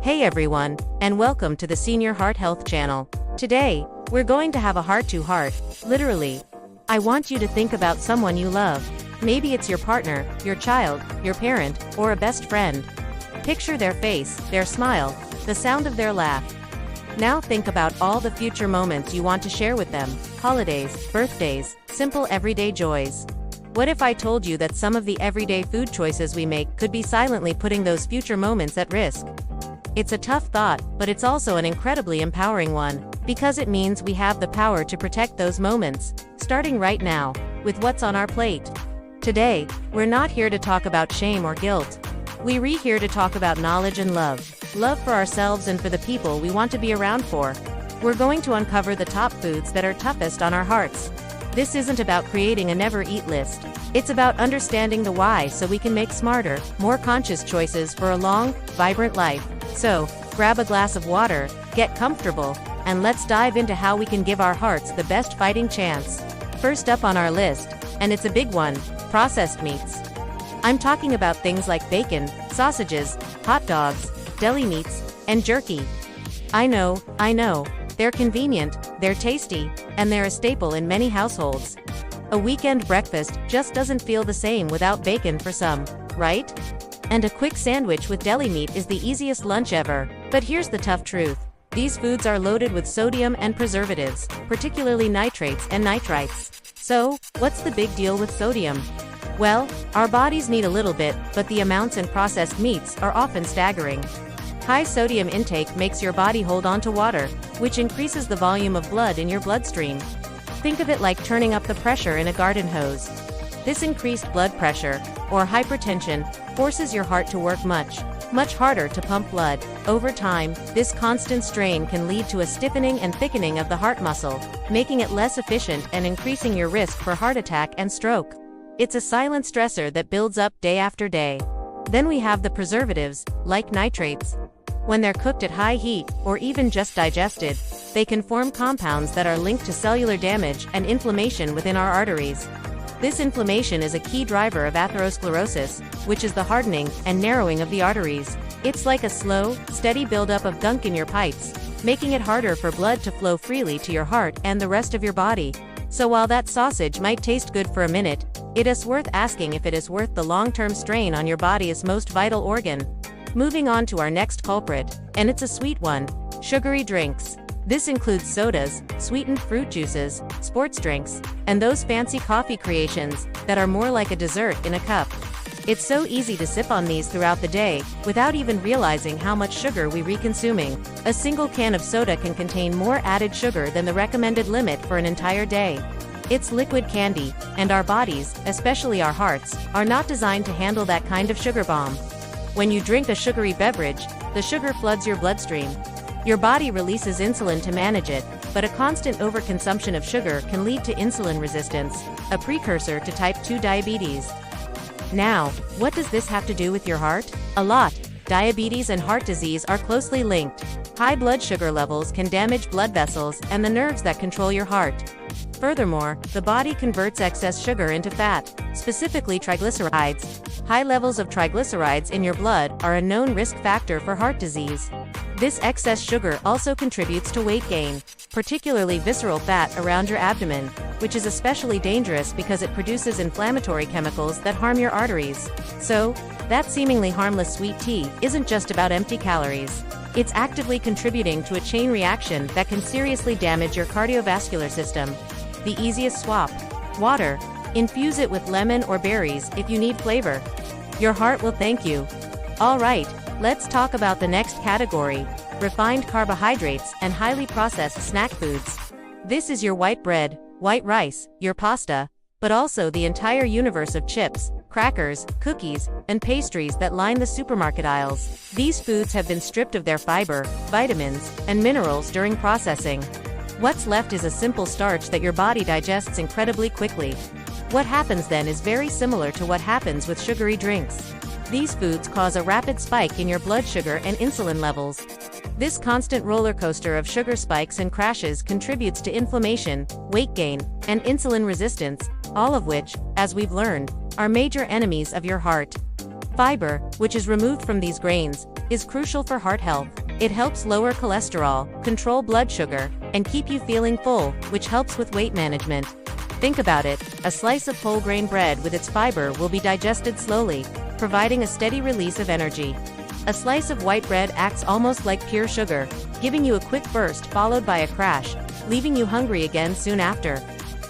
Hey everyone, and welcome to the Senior Heart Health channel. Today, we're going to have a heart-to-heart, literally. I want you to think about someone you love. Maybe it's your partner, your child, your parent, or a best friend. Picture their face, their smile, the sound of their laugh. Now think about all the future moments you want to share with them: holidays, birthdays, simple everyday joys. What if I told you that some of the everyday food choices we make could be silently putting those future moments at risk? It's a tough thought, but it's also an incredibly empowering one, because it means we have the power to protect those moments, starting right now, with what's on our plate. Today, we're not here to talk about shame or guilt. We're here to talk about knowledge and love. Love for ourselves and for the people we want to be around for. We're going to uncover the top foods that are toughest on our hearts. This isn't about creating a never-eat list. It's about understanding the why so we can make smarter, more conscious choices for a long, vibrant life. So, grab a glass of water, get comfortable, and let's dive into how we can give our hearts the best fighting chance. First up on our list, and it's a big one, processed meats. I'm talking about things like bacon, sausages, hot dogs, deli meats, and jerky. I know, they're convenient, they're tasty, and they're a staple in many households. A weekend breakfast just doesn't feel the same without bacon for some, right? And a quick sandwich with deli meat is the easiest lunch ever. But here's the tough truth. These foods are loaded with sodium and preservatives, particularly nitrates and nitrites. So, what's the big deal with sodium? Well, our bodies need a little bit, but the amounts in processed meats are often staggering. High sodium intake makes your body hold on to water, which increases the volume of blood in your bloodstream. Think of it like turning up the pressure in a garden hose. This increased blood pressure, or hypertension, forces your heart to work much harder to pump blood. Over time, this constant strain can lead to a stiffening and thickening of the heart muscle, making it less efficient and increasing your risk for heart attack and stroke. It's a silent stressor that builds up day after day. Then we have the preservatives, like nitrates. When they're cooked at high heat, or even just digested, they can form compounds that are linked to cellular damage and inflammation within our arteries. This inflammation is a key driver of atherosclerosis, which is the hardening and narrowing of the arteries. It's like a slow, steady buildup of gunk in your pipes, making it harder for blood to flow freely to your heart and the rest of your body. So while that sausage might taste good for a minute, it is worth asking if it is worth the long-term strain on your body's most vital organ. Moving on to our next culprit, and it's a sweet one: sugary drinks. This includes sodas, sweetened fruit juices, sports drinks, and those fancy coffee creations that are more like a dessert in a cup. It's so easy to sip on these throughout the day, without even realizing how much sugar we're consuming. A single can of soda can contain more added sugar than the recommended limit for an entire day. It's liquid candy, and our bodies, especially our hearts, are not designed to handle that kind of sugar bomb. When you drink a sugary beverage, the sugar floods your bloodstream. Your body releases insulin to manage it, but a constant overconsumption of sugar can lead to insulin resistance, a precursor to type 2 diabetes. Now, what does this have to do with your heart? A lot. Diabetes and heart disease are closely linked. High blood sugar levels can damage blood vessels and the nerves that control your heart. Furthermore, the body converts excess sugar into fat, specifically triglycerides. High levels of triglycerides in your blood are a known risk factor for heart disease. This excess sugar also contributes to weight gain, particularly visceral fat around your abdomen, which is especially dangerous because it produces inflammatory chemicals that harm your arteries. So, that seemingly harmless sweet tea isn't just about empty calories. It's actively contributing to a chain reaction that can seriously damage your cardiovascular system. The easiest swap: water. Infuse it with lemon or berries if you need flavor. Your heart will thank you. Alright, let's talk about the next category: refined carbohydrates and highly processed snack foods. This is your white bread, white rice, your pasta, but also the entire universe of chips, crackers, cookies, and pastries that line the supermarket aisles. These foods have been stripped of their fiber, vitamins, and minerals during processing. What's left is a simple starch that your body digests incredibly quickly. What happens then is very similar to what happens with sugary drinks. These foods cause a rapid spike in your blood sugar and insulin levels. This constant roller coaster of sugar spikes and crashes contributes to inflammation, weight gain, and insulin resistance, all of which, as we've learned, are major enemies of your heart. Fiber, which is removed from these grains, is crucial for heart health. It helps lower cholesterol, control blood sugar, and keep you feeling full, which helps with weight management. Think about it, a slice of whole grain bread with its fiber will be digested slowly, providing a steady release of energy. A slice of white bread acts almost like pure sugar, giving you a quick burst followed by a crash, leaving you hungry again soon after.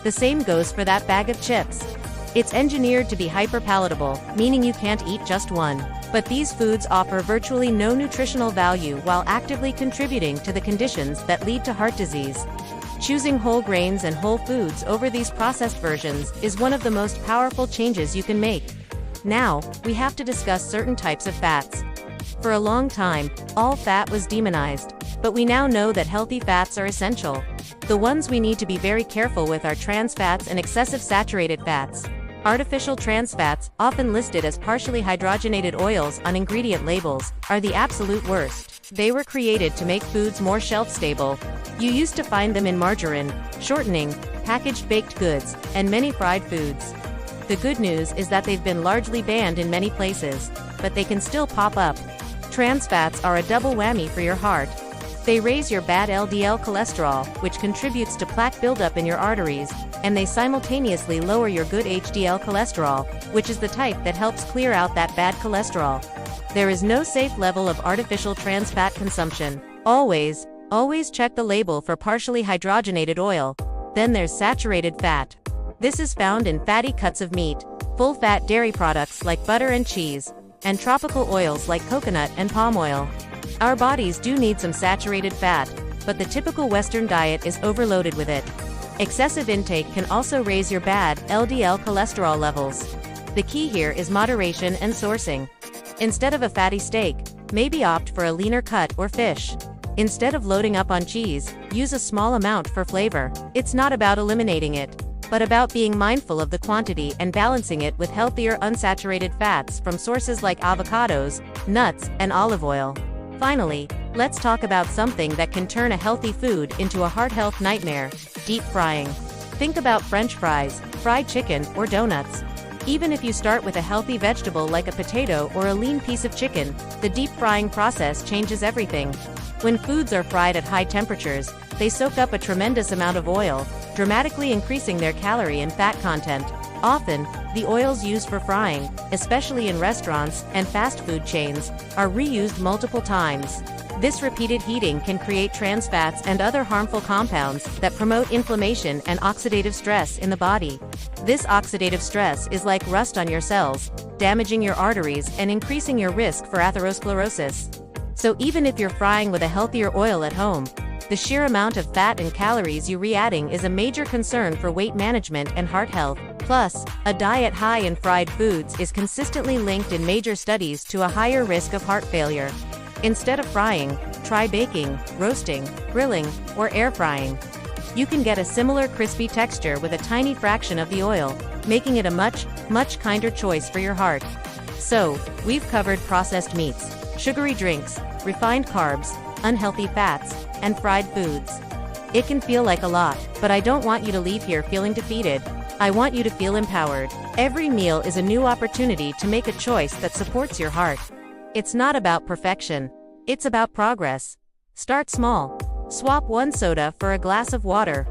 The same goes for that bag of chips. It's engineered to be hyper-palatable, meaning you can't eat just one. But these foods offer virtually no nutritional value while actively contributing to the conditions that lead to heart disease. Choosing whole grains and whole foods over these processed versions is one of the most powerful changes you can make. Now, we have to discuss certain types of fats. For a long time, all fat was demonized, but we now know that healthy fats are essential. The ones we need to be very careful with are trans fats and excessive saturated fats. Artificial trans fats, often listed as partially hydrogenated oils on ingredient labels, are the absolute worst. They were created to make foods more shelf-stable. You used to find them in margarine, shortening, packaged baked goods, and many fried foods. The good news is that they've been largely banned in many places, but they can still pop up. Trans fats are a double whammy for your heart. They raise your bad LDL cholesterol, which contributes to plaque buildup in your arteries, and they simultaneously lower your good HDL cholesterol, which is the type that helps clear out that bad cholesterol. There is no safe level of artificial trans fat consumption. Always check the label for partially hydrogenated oil. Then there's saturated fat. This is found in fatty cuts of meat, full-fat dairy products like butter and cheese, and tropical oils like coconut and palm oil. Our bodies do need some saturated fat, but the typical Western diet is overloaded with it. Excessive intake can also raise your bad LDL cholesterol levels. The key here is moderation and sourcing. Instead of a fatty steak, maybe opt for a leaner cut or fish. Instead of loading up on cheese, use a small amount for flavor. It's not about eliminating it, but about being mindful of the quantity and balancing it with healthier unsaturated fats from sources like avocados, nuts, and olive oil. Finally, let's talk about something that can turn a healthy food into a heart health nightmare: deep frying. Think about French fries, fried chicken, or donuts. Even if you start with a healthy vegetable like a potato or a lean piece of chicken, the deep frying process changes everything. When foods are fried at high temperatures, they soak up a tremendous amount of oil, dramatically increasing their calorie and fat content. Often, the oils used for frying, especially in restaurants and fast food chains, are reused multiple times. This repeated heating can create trans fats and other harmful compounds that promote inflammation and oxidative stress in the body. This oxidative stress is like rust on your cells, damaging your arteries and increasing your risk for atherosclerosis. So even if you're frying with a healthier oil at home, the sheer amount of fat and calories you're re-adding is a major concern for weight management and heart health. Plus, a diet high in fried foods is consistently linked in major studies to a higher risk of heart failure. Instead of frying, try baking, roasting, grilling, or air frying. You can get a similar crispy texture with a tiny fraction of the oil, making it a much kinder choice for your heart. So, we've covered processed meats, sugary drinks, refined carbs, unhealthy fats, and fried foods. It can feel like a lot, but I don't want you to leave here feeling defeated. I want you to feel empowered. Every meal is a new opportunity to make a choice that supports your heart. It's not about perfection. It's about progress. Start small. Swap one soda for a glass of water.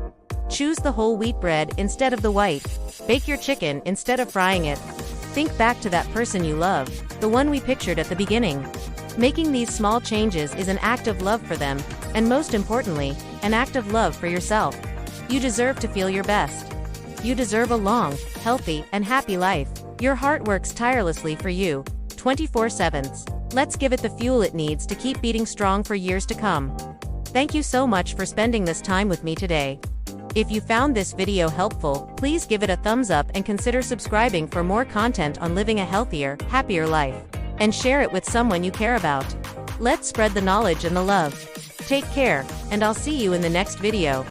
Choose the whole wheat bread instead of the white. Bake your chicken instead of frying it. Think back to that person you love, the one we pictured at the beginning. Making these small changes is an act of love for them, and most importantly, an act of love for yourself. You deserve to feel your best. You deserve a long, healthy, and happy life. Your heart works tirelessly for you, 24/7. Let's give it the fuel it needs to keep beating strong for years to come. Thank you so much for spending this time with me today. If you found this video helpful, please give it a thumbs up and consider subscribing for more content on living a healthier, happier life. And share it with someone you care about. Let's spread the knowledge and the love. Take care, and I'll see you in the next video.